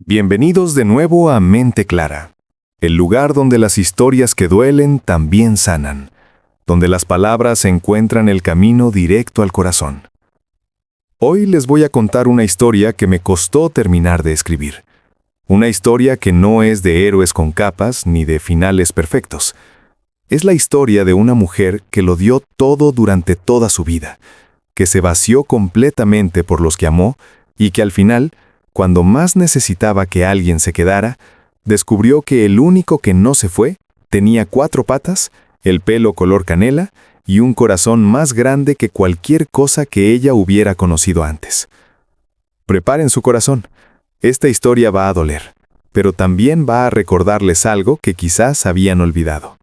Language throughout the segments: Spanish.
Bienvenidos de nuevo a Mente Clara, el lugar donde las historias que duelen también sanan, donde las palabras encuentran el camino directo al corazón. Hoy les voy a contar una historia que me costó terminar de escribir. Una historia que no es de héroes con capas ni de finales perfectos. Es la historia de una mujer que lo dio todo durante toda su vida, que se vació completamente por los que amó y que al final, cuando más necesitaba que alguien se quedara, descubrió que el único que no se fue tenía 4 patas, el pelo color canela y un corazón más grande que cualquier cosa que ella hubiera conocido antes. Preparen su corazón. Esta historia va a doler, pero también va a recordarles algo que quizás habían olvidado.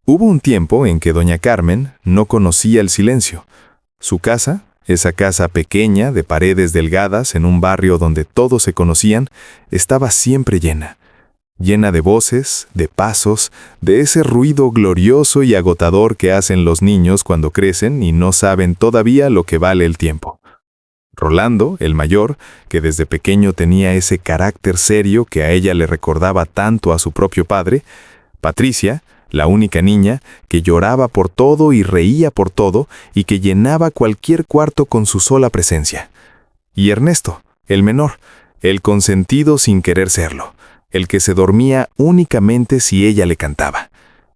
Hubo un tiempo en que doña Carmen no conocía el silencio. Su casa, esa casa pequeña de paredes delgadas en un barrio donde todos se conocían, estaba siempre llena. Llena de voces, de pasos, de ese ruido glorioso y agotador que hacen los niños cuando crecen y no saben todavía lo que vale el tiempo. Rolando, el mayor, que desde pequeño tenía ese carácter serio que a ella le recordaba tanto a su propio padre, Patricia, la única niña, que lloraba por todo y reía por todo y que llenaba cualquier cuarto con su sola presencia. Y Ernesto, el menor, el consentido sin querer serlo, el que se dormía únicamente si ella le cantaba,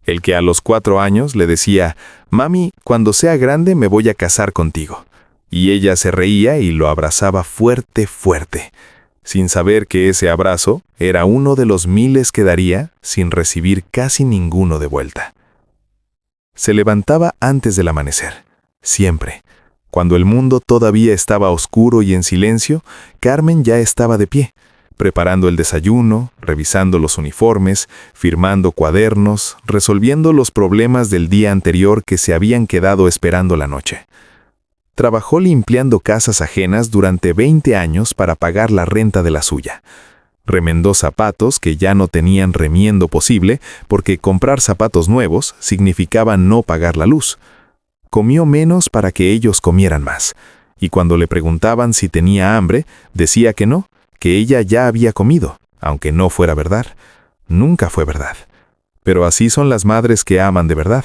el que a los 4 años le decía, «Mami, cuando sea grande me voy a casar contigo». Y ella se reía y lo abrazaba fuerte, fuerte, sin saber que ese abrazo era uno de los miles que daría sin recibir casi ninguno de vuelta. Se levantaba antes del amanecer, siempre. Cuando el mundo todavía estaba oscuro y en silencio, Carmen ya estaba de pie, preparando el desayuno, revisando los uniformes, firmando cuadernos, resolviendo los problemas del día anterior que se habían quedado esperando la noche. Trabajó limpiando casas ajenas durante 20 años para pagar la renta de la suya. Remendó zapatos que ya no tenían remiendo posible porque comprar zapatos nuevos significaba no pagar la luz. Comió menos para que ellos comieran más. Y cuando le preguntaban si tenía hambre, decía que no, que ella ya había comido, aunque no fuera verdad. Nunca fue verdad. Pero así son las madres que aman de verdad.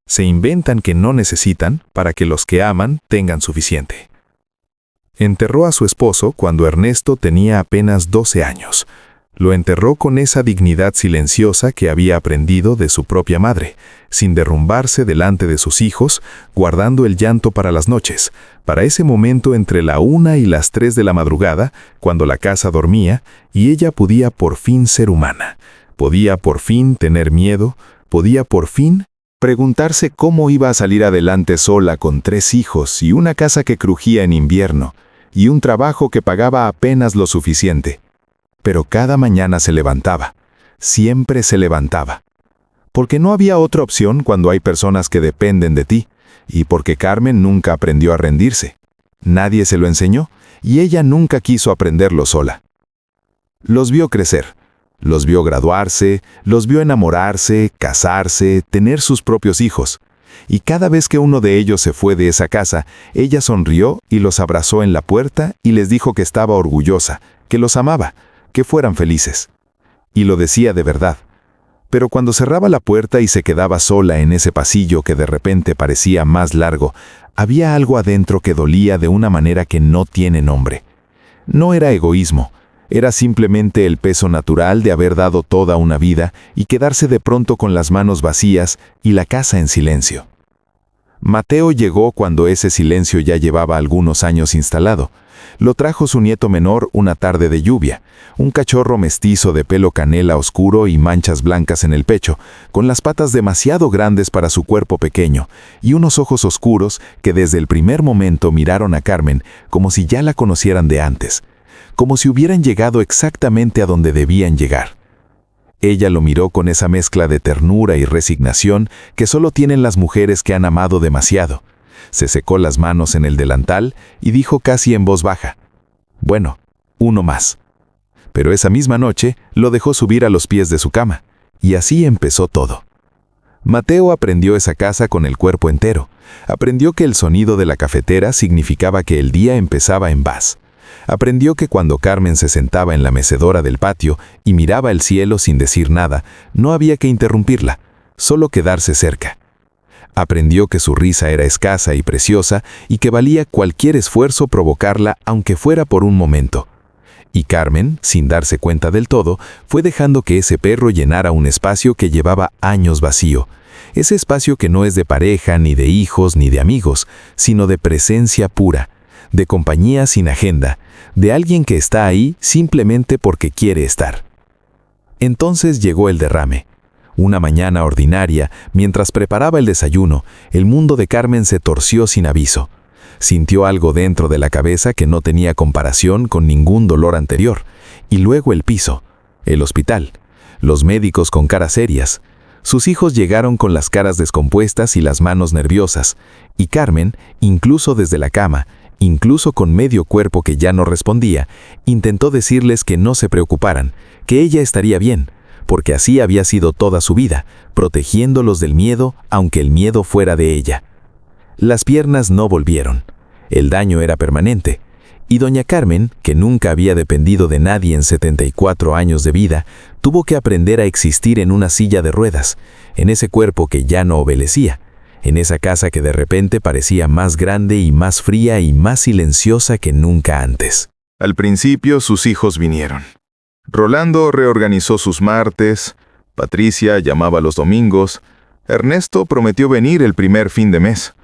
Se inventan que no necesitan para que los que aman tengan suficiente. Enterró a su esposo cuando Ernesto tenía apenas 12 años. Lo enterró con esa dignidad silenciosa que había aprendido de su propia madre, sin derrumbarse delante de sus hijos, guardando el llanto para las noches, para ese momento entre la 1 y las 3 de la madrugada, cuando la casa dormía y ella podía por fin ser humana. Podía por fin tener miedo, podía por fin preguntarse cómo iba a salir adelante sola con 3 hijos y una casa que crujía en invierno, y un trabajo que pagaba apenas lo suficiente. Pero cada mañana se levantaba, siempre se levantaba. Porque no había otra opción cuando hay personas que dependen de ti, y porque Carmen nunca aprendió a rendirse. Nadie se lo enseñó, y ella nunca quiso aprenderlo sola. Los vio crecer. Los vio graduarse, los vio enamorarse, casarse, tener sus propios hijos. Y cada vez que uno de ellos se fue de esa casa, ella sonrió y los abrazó en la puerta y les dijo que estaba orgullosa, que los amaba, que fueran felices. Y lo decía de verdad. Pero cuando cerraba la puerta y se quedaba sola en ese pasillo que de repente parecía más largo, había algo adentro que dolía de una manera que no tiene nombre. No era egoísmo. Era simplemente el peso natural de haber dado toda una vida y quedarse de pronto con las manos vacías y la casa en silencio. Mateo llegó cuando ese silencio ya llevaba algunos años instalado. Lo trajo su nieto menor una tarde de lluvia, un cachorro mestizo de pelo canela oscuro y manchas blancas en el pecho, con las patas demasiado grandes para su cuerpo pequeño y unos ojos oscuros que desde el primer momento miraron a Carmen como si ya la conocieran de antes. Como si hubieran llegado exactamente a donde debían llegar. Ella lo miró con esa mezcla de ternura y resignación que solo tienen las mujeres que han amado demasiado. Se secó las manos en el delantal y dijo casi en voz baja, «Bueno, uno más». Pero esa misma noche lo dejó subir a los pies de su cama, y así empezó todo. Mateo aprendió esa casa con el cuerpo entero. Aprendió que el sonido de la cafetera significaba que el día empezaba en paz. Aprendió que cuando Carmen se sentaba en la mecedora del patio y miraba el cielo sin decir nada, no había que interrumpirla, solo quedarse cerca. Aprendió que su risa era escasa y preciosa y que valía cualquier esfuerzo provocarla aunque fuera por un momento. Y Carmen, sin darse cuenta del todo, fue dejando que ese perro llenara un espacio que llevaba años vacío. Ese espacio que no es de pareja, ni de hijos, ni de amigos, sino de presencia pura, de compañía sin agenda, de alguien que está ahí simplemente porque quiere estar. Entonces llegó el derrame. Una mañana ordinaria, mientras preparaba el desayuno, el mundo de Carmen se torció sin aviso. Sintió algo dentro de la cabeza que no tenía comparación con ningún dolor anterior, y luego el piso, el hospital, los médicos con caras serias. Sus hijos llegaron con las caras descompuestas y las manos nerviosas, y Carmen, incluso desde la cama, incluso con medio cuerpo que ya no respondía, intentó decirles que no se preocuparan, que ella estaría bien, porque así había sido toda su vida, protegiéndolos del miedo, aunque el miedo fuera de ella. Las piernas no volvieron. El daño era permanente. Y doña Carmen, que nunca había dependido de nadie en 74 años de vida, tuvo que aprender a existir en una silla de ruedas, en ese cuerpo que ya no obedecía, en esa casa que de repente parecía más grande y más fría y más silenciosa que nunca antes. Al principio sus hijos vinieron. Rolando reorganizó sus martes, Patricia llamaba los domingos, Ernesto prometió venir el primer fin de mes.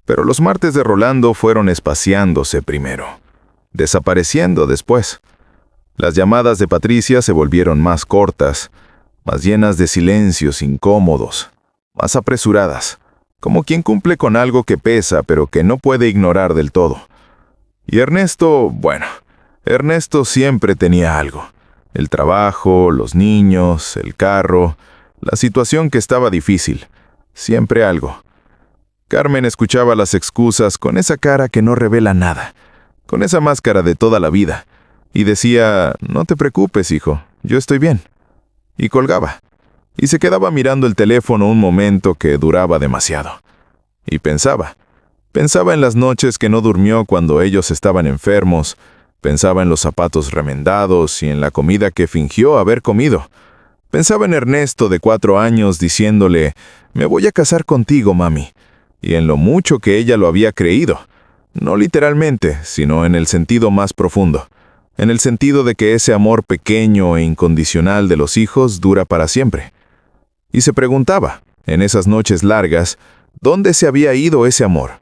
Pero los martes de Rolando fueron espaciándose primero, desapareciendo después. Las llamadas de Patricia se volvieron más cortas, más llenas de silencios incómodos, más apresuradas, como quien cumple con algo que pesa pero que no puede ignorar del todo. Y Ernesto, bueno, Ernesto siempre tenía algo. El trabajo, los niños, el carro, la situación que estaba difícil, siempre algo. Carmen escuchaba las excusas con esa cara que no revela nada, con esa máscara de toda la vida, y decía, no te preocupes, hijo, yo estoy bien. Y colgaba, y se quedaba mirando el teléfono un momento que duraba demasiado. Y pensaba en las noches que no durmió cuando ellos estaban enfermos, pensaba en los zapatos remendados y en la comida que fingió haber comido. Pensaba en Ernesto de 4 años diciéndole, me voy a casar contigo, mami. Y en lo mucho que ella lo había creído, no literalmente, sino en el sentido más profundo, en el sentido de que ese amor pequeño e incondicional de los hijos dura para siempre. Y se preguntaba, en esas noches largas, ¿dónde se había ido ese amor?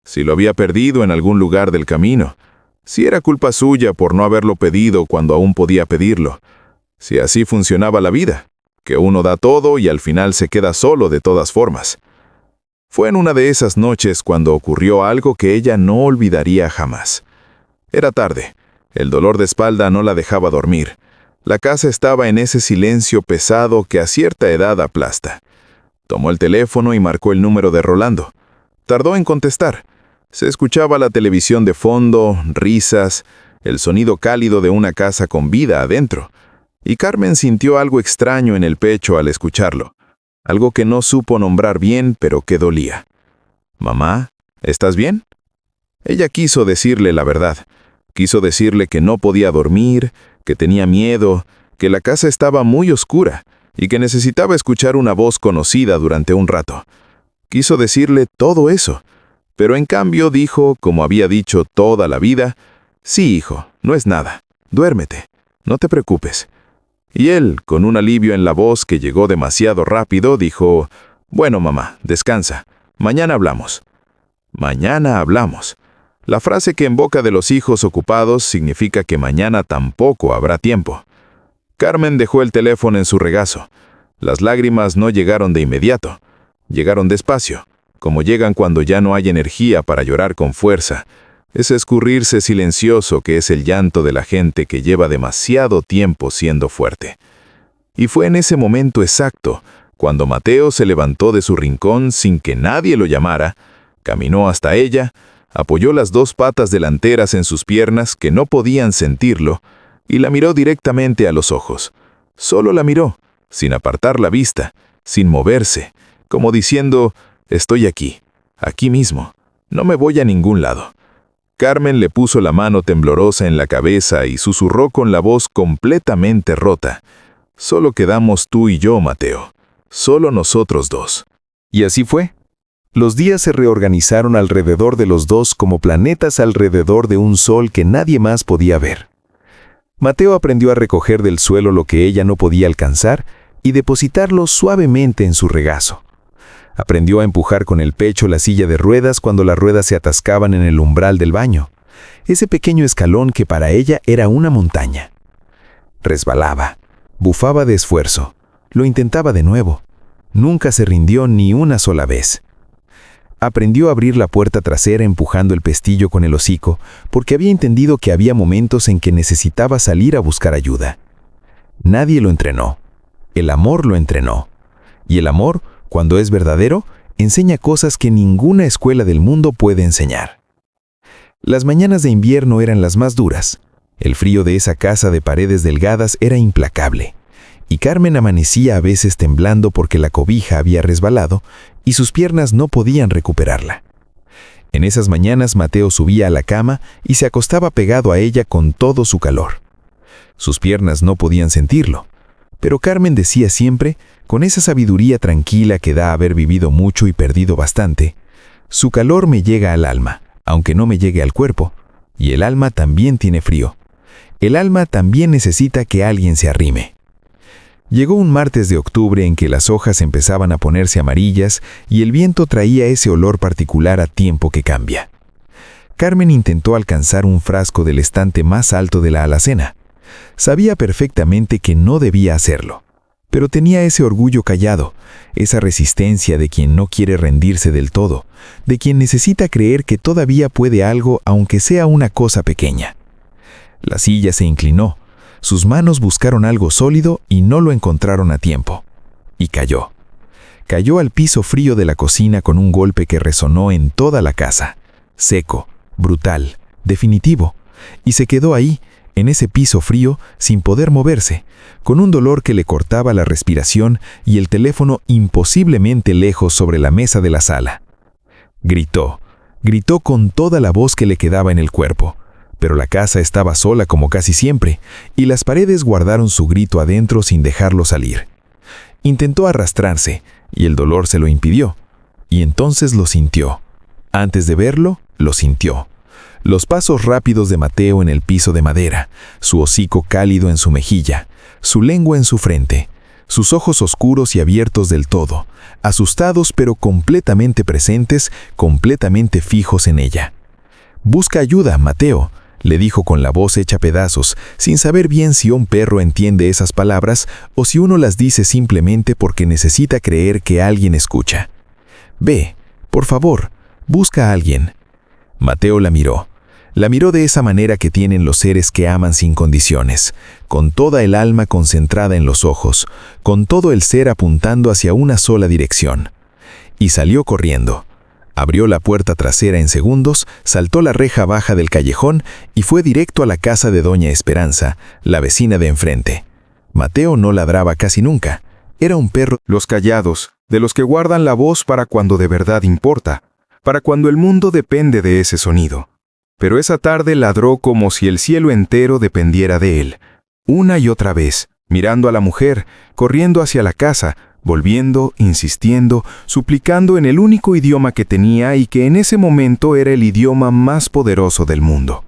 Si lo había perdido en algún lugar del camino, si era culpa suya por no haberlo pedido cuando aún podía pedirlo, si así funcionaba la vida, que uno da todo y al final se queda solo de todas formas. Fue en una de esas noches cuando ocurrió algo que ella no olvidaría jamás. Era tarde. El dolor de espalda no la dejaba dormir. La casa estaba en ese silencio pesado que a cierta edad aplasta. Tomó el teléfono y marcó el número de Rolando. Tardó en contestar. Se escuchaba la televisión de fondo, risas, el sonido cálido de una casa con vida adentro. Y Carmen sintió algo extraño en el pecho al escucharlo. Algo que no supo nombrar bien, pero que dolía. «Mamá, ¿estás bien?» Ella quiso decirle la verdad. Quiso decirle que no podía dormir, que tenía miedo, que la casa estaba muy oscura y que necesitaba escuchar una voz conocida durante un rato. Quiso decirle todo eso, pero en cambio dijo, como había dicho toda la vida, «Sí, hijo, no es nada. Duérmete. No te preocupes». Y él, con un alivio en la voz que llegó demasiado rápido, dijo, «Bueno, mamá, descansa. Mañana hablamos». Mañana hablamos. La frase que en boca de los hijos ocupados significa que mañana tampoco habrá tiempo. Carmen dejó el teléfono en su regazo. Las lágrimas no llegaron de inmediato. Llegaron despacio, como llegan cuando ya no hay energía para llorar con fuerza. Ese escurrirse silencioso que es el llanto de la gente que lleva demasiado tiempo siendo fuerte. Y fue en ese momento exacto, cuando Mateo se levantó de su rincón sin que nadie lo llamara, caminó hasta ella, apoyó las 2 patas delanteras en sus piernas que no podían sentirlo, y la miró directamente a los ojos. Solo la miró, sin apartar la vista, sin moverse, como diciendo, estoy aquí, aquí mismo, no me voy a ningún lado. Carmen le puso la mano temblorosa en la cabeza y susurró con la voz completamente rota. «Solo quedamos tú y yo, Mateo. Solo nosotros dos». Y así fue. Los días se reorganizaron alrededor de los dos como planetas alrededor de un sol que nadie más podía ver. Mateo aprendió a recoger del suelo lo que ella no podía alcanzar y depositarlo suavemente en su regazo. Aprendió a empujar con el pecho la silla de ruedas cuando las ruedas se atascaban en el umbral del baño, ese pequeño escalón que para ella era una montaña. Resbalaba, bufaba de esfuerzo, lo intentaba de nuevo. Nunca se rindió ni una sola vez. Aprendió a abrir la puerta trasera empujando el pestillo con el hocico, porque había entendido que había momentos en que necesitaba salir a buscar ayuda. Nadie lo entrenó. El amor lo entrenó. Y el amor, cuando es verdadero, enseña cosas que ninguna escuela del mundo puede enseñar. Las mañanas de invierno eran las más duras. El frío de esa casa de paredes delgadas era implacable. Y Carmen amanecía a veces temblando porque la cobija había resbalado y sus piernas no podían recuperarla. En esas mañanas Mateo subía a la cama y se acostaba pegado a ella con todo su calor. Sus piernas no podían sentirlo, pero Carmen decía siempre, con esa sabiduría tranquila que da haber vivido mucho y perdido bastante: «Su calor me llega al alma, aunque no me llegue al cuerpo, y el alma también tiene frío. El alma también necesita que alguien se arrime». Llegó un martes de octubre en que las hojas empezaban a ponerse amarillas y el viento traía ese olor particular a tiempo que cambia. Carmen intentó alcanzar un frasco del estante más alto de la alacena. Sabía perfectamente que no debía hacerlo, pero tenía ese orgullo callado, esa resistencia de quien no quiere rendirse del todo, de quien necesita creer que todavía puede algo aunque sea una cosa pequeña. La silla se inclinó. Sus manos buscaron algo sólido y no lo encontraron a tiempo. Y cayó. Cayó al piso frío de la cocina con un golpe que resonó en toda la casa. Seco, brutal, definitivo. Y se quedó ahí, en ese piso frío, sin poder moverse, con un dolor que le cortaba la respiración y el teléfono imposiblemente lejos sobre la mesa de la sala. Gritó con toda la voz que le quedaba en el cuerpo. Pero la casa estaba sola como casi siempre, y las paredes guardaron su grito adentro sin dejarlo salir. Intentó arrastrarse, y el dolor se lo impidió. Y entonces lo sintió. Antes de verlo, lo sintió. Los pasos rápidos de Mateo en el piso de madera, su hocico cálido en su mejilla, su lengua en su frente, sus ojos oscuros y abiertos del todo, asustados pero completamente presentes, completamente fijos en ella. «Busca ayuda, Mateo», le dijo con la voz hecha pedazos, sin saber bien si un perro entiende esas palabras o si uno las dice simplemente porque necesita creer que alguien escucha. «Ve, por favor, busca a alguien». Mateo la miró. La miró de esa manera que tienen los seres que aman sin condiciones, con toda el alma concentrada en los ojos, con todo el ser apuntando hacia una sola dirección. Y salió corriendo. Abrió la puerta trasera en segundos, saltó la reja baja del callejón y fue directo a la casa de Doña Esperanza, la vecina de enfrente. Mateo no ladraba casi nunca. Era un perro. Los callados, de los que guardan la voz para cuando de verdad importa, para cuando el mundo depende de ese sonido. Pero esa tarde ladró como si el cielo entero dependiera de él, una y otra vez, mirando a la mujer, corriendo hacia la casa, volviendo, insistiendo, suplicando en el único idioma que tenía y que en ese momento era el idioma más poderoso del mundo.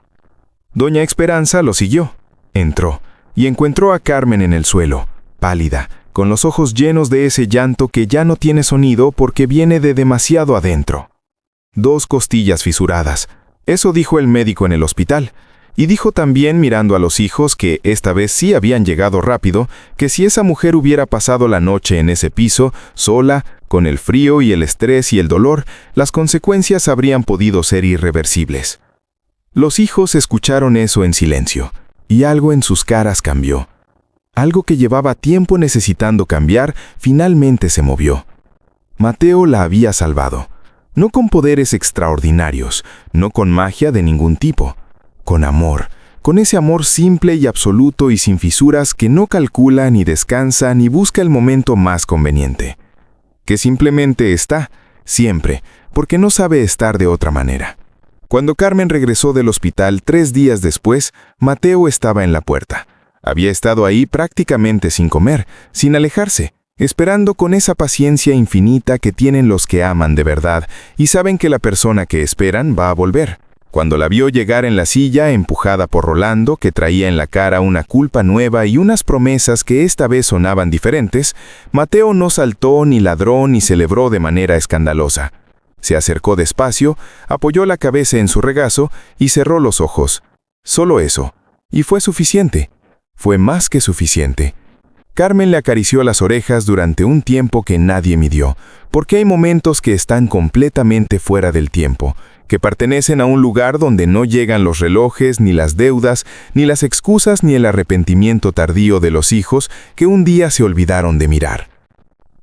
Doña Esperanza lo siguió. Entró y encontró a Carmen en el suelo, pálida, con los ojos llenos de ese llanto que ya no tiene sonido porque viene de demasiado adentro. 2 costillas fisuradas. Eso dijo el médico en el hospital. Y dijo también, mirando a los hijos, que esta vez sí habían llegado rápido, que si esa mujer hubiera pasado la noche en ese piso, sola, con el frío y el estrés y el dolor, las consecuencias habrían podido ser irreversibles. Los hijos escucharon eso en silencio, y algo en sus caras cambió. Algo que llevaba tiempo necesitando cambiar, finalmente se movió. Mateo la había salvado. No con poderes extraordinarios, no con magia de ningún tipo. Con amor, con ese amor simple y absoluto y sin fisuras que no calcula ni descansa ni busca el momento más conveniente. Que simplemente está, siempre, porque no sabe estar de otra manera. Cuando Carmen regresó del hospital 3 días después, Mateo estaba en la puerta. Había estado ahí prácticamente sin comer, sin alejarse, esperando con esa paciencia infinita que tienen los que aman de verdad y saben que la persona que esperan va a volver. Cuando la vio llegar en la silla, empujada por Rolando, que traía en la cara una culpa nueva y unas promesas que esta vez sonaban diferentes, Mateo no saltó, ni ladró, ni celebró de manera escandalosa. Se acercó despacio, apoyó la cabeza en su regazo y cerró los ojos. Solo eso. Y fue suficiente. Fue más que suficiente. Carmen le acarició las orejas durante un tiempo que nadie midió, porque hay momentos que están completamente fuera del tiempo, que pertenecen a un lugar donde no llegan los relojes, ni las deudas, ni las excusas, ni el arrepentimiento tardío de los hijos que un día se olvidaron de mirar.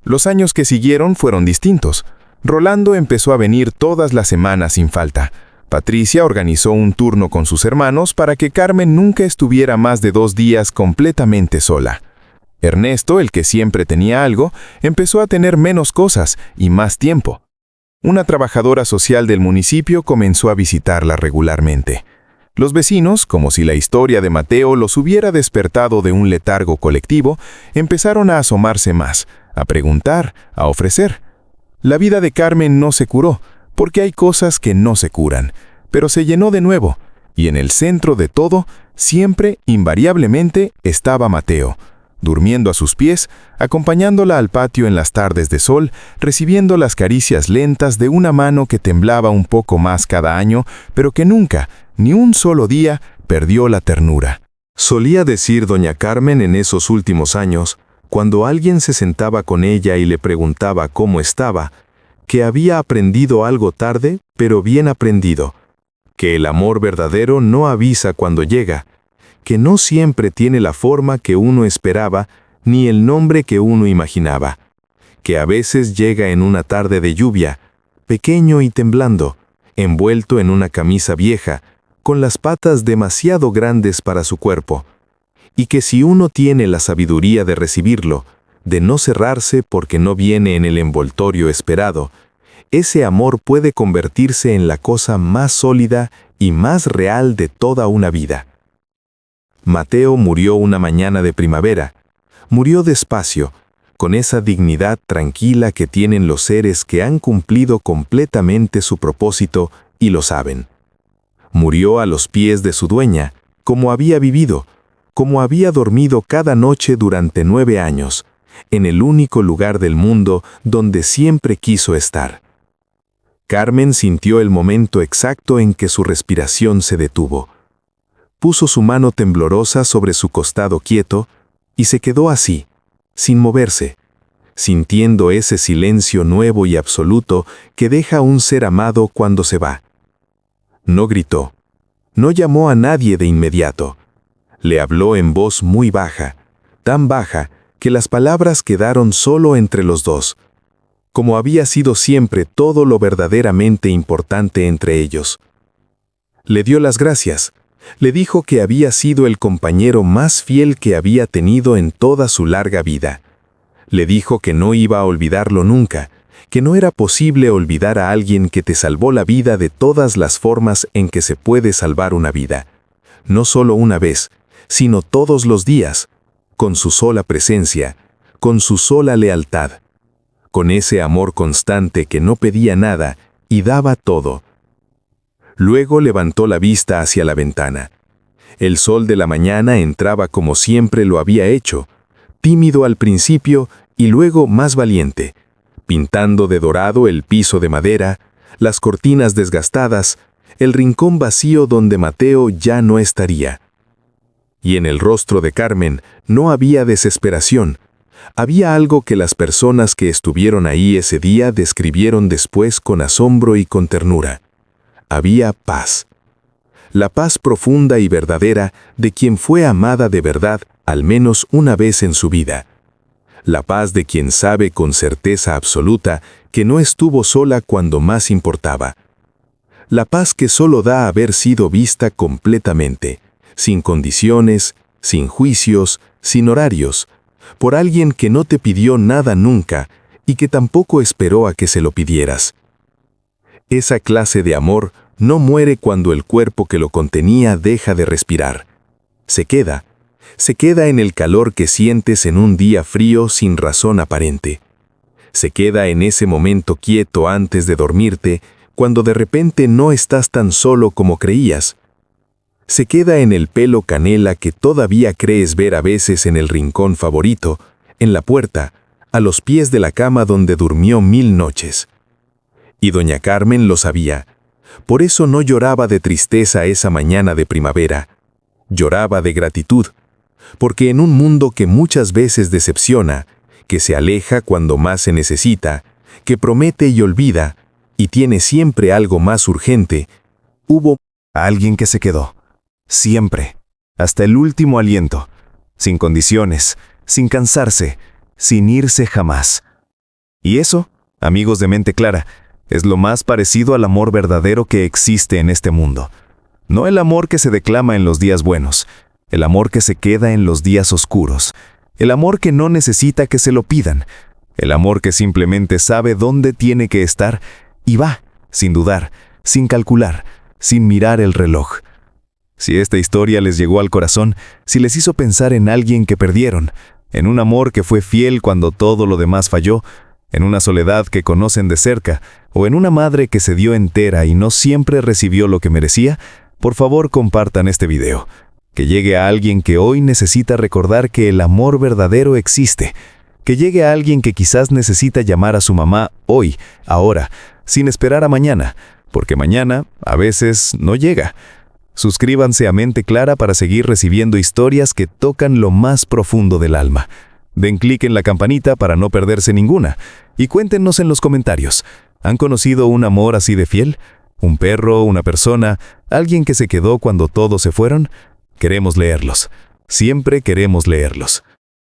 Los años que siguieron fueron distintos. Rolando empezó a venir todas las semanas sin falta. Patricia organizó un turno con sus hermanos para que Carmen nunca estuviera más de 2 días completamente sola. Ernesto, el que siempre tenía algo, empezó a tener menos cosas y más tiempo. Una trabajadora social del municipio comenzó a visitarla regularmente. Los vecinos, como si la historia de Mateo los hubiera despertado de un letargo colectivo, empezaron a asomarse más, a preguntar, a ofrecer. La vida de Carmen no se curó, porque hay cosas que no se curan, pero se llenó de nuevo, y en el centro de todo, siempre, invariablemente, estaba Mateo, durmiendo a sus pies, acompañándola al patio en las tardes de sol, recibiendo las caricias lentas de una mano que temblaba un poco más cada año, pero que nunca, ni un solo día, perdió la ternura. Solía decir doña Carmen en esos últimos años, cuando alguien se sentaba con ella y le preguntaba cómo estaba, que había aprendido algo tarde, pero bien aprendido, que el amor verdadero no avisa cuando llega, que no siempre tiene la forma que uno esperaba, ni el nombre que uno imaginaba, que a veces llega en una tarde de lluvia, pequeño y temblando, envuelto en una camisa vieja, con las patas demasiado grandes para su cuerpo, y que si uno tiene la sabiduría de recibirlo, de no cerrarse porque no viene en el envoltorio esperado, ese amor puede convertirse en la cosa más sólida y más real de toda una vida. Mateo murió una mañana de primavera. Murió despacio, con esa dignidad tranquila que tienen los seres que han cumplido completamente su propósito y lo saben. Murió a los pies de su dueña, como había vivido, como había dormido cada noche durante 9 años, en el único lugar del mundo donde siempre quiso estar. Carmen sintió el momento exacto en que su respiración se detuvo. Puso su mano temblorosa sobre su costado quieto y se quedó así, sin moverse, sintiendo ese silencio nuevo y absoluto que deja a un ser amado cuando se va. No gritó, no llamó a nadie de inmediato. Le habló en voz muy baja, tan baja que las palabras quedaron solo entre los dos, como había sido siempre todo lo verdaderamente importante entre ellos. Le dio las gracias. Le dijo que había sido el compañero más fiel que había tenido en toda su larga vida. Le dijo que no iba a olvidarlo nunca, que no era posible olvidar a alguien que te salvó la vida de todas las formas en que se puede salvar una vida. No solo una vez, sino todos los días, con su sola presencia, con su sola lealtad, con ese amor constante que no pedía nada y daba todo. Luego levantó la vista hacia la ventana. El sol de la mañana entraba como siempre lo había hecho, tímido al principio y luego más valiente, pintando de dorado el piso de madera, las cortinas desgastadas, el rincón vacío donde Mateo ya no estaría. Y en el rostro de Carmen no había desesperación. Había algo que las personas que estuvieron ahí ese día describieron después con asombro y con ternura. Había paz. La paz profunda y verdadera de quien fue amada de verdad al menos una vez en su vida. La paz de quien sabe con certeza absoluta que no estuvo sola cuando más importaba. La paz que solo da haber sido vista completamente, sin condiciones, sin juicios, sin horarios, por alguien que no te pidió nada nunca y que tampoco esperó a que se lo pidieras. Esa clase de amor no muere cuando el cuerpo que lo contenía deja de respirar. Se queda en el calor que sientes en un día frío sin razón aparente. Se queda en ese momento quieto antes de dormirte, cuando de repente no estás tan solo como creías. Se queda en el pelo canela que todavía crees ver a veces en el rincón favorito, en la puerta, a los pies de la cama donde durmió 1000 noches. Y doña Carmen lo sabía. Por eso no lloraba de tristeza esa mañana de primavera. Lloraba de gratitud, porque en un mundo que muchas veces decepciona, que se aleja cuando más se necesita, que promete y olvida, y tiene siempre algo más urgente, hubo alguien que se quedó. Siempre. Hasta el último aliento. Sin condiciones, sin cansarse, sin irse jamás. Y eso, amigos de Mente Clara, es lo más parecido al amor verdadero que existe en este mundo. No el amor que se declama en los días buenos, el amor que se queda en los días oscuros, el amor que no necesita que se lo pidan, el amor que simplemente sabe dónde tiene que estar y va, sin dudar, sin calcular, sin mirar el reloj. Si esta historia les llegó al corazón, si les hizo pensar en alguien que perdieron, en un amor que fue fiel cuando todo lo demás falló, en una soledad que conocen de cerca, o en una madre que se dio entera y no siempre recibió lo que merecía, por favor compartan este video. Que llegue a alguien que hoy necesita recordar que el amor verdadero existe. Que llegue a alguien que quizás necesita llamar a su mamá hoy, ahora, sin esperar a mañana, porque mañana a veces no llega. Suscríbanse a Mente Clara para seguir recibiendo historias que tocan lo más profundo del alma. Den clic en la campanita para no perderse ninguna. Y cuéntenos en los comentarios, ¿han conocido un amor así de fiel? ¿Un perro, una persona, alguien que se quedó cuando todos se fueron? Queremos leerlos. Siempre queremos leerlos.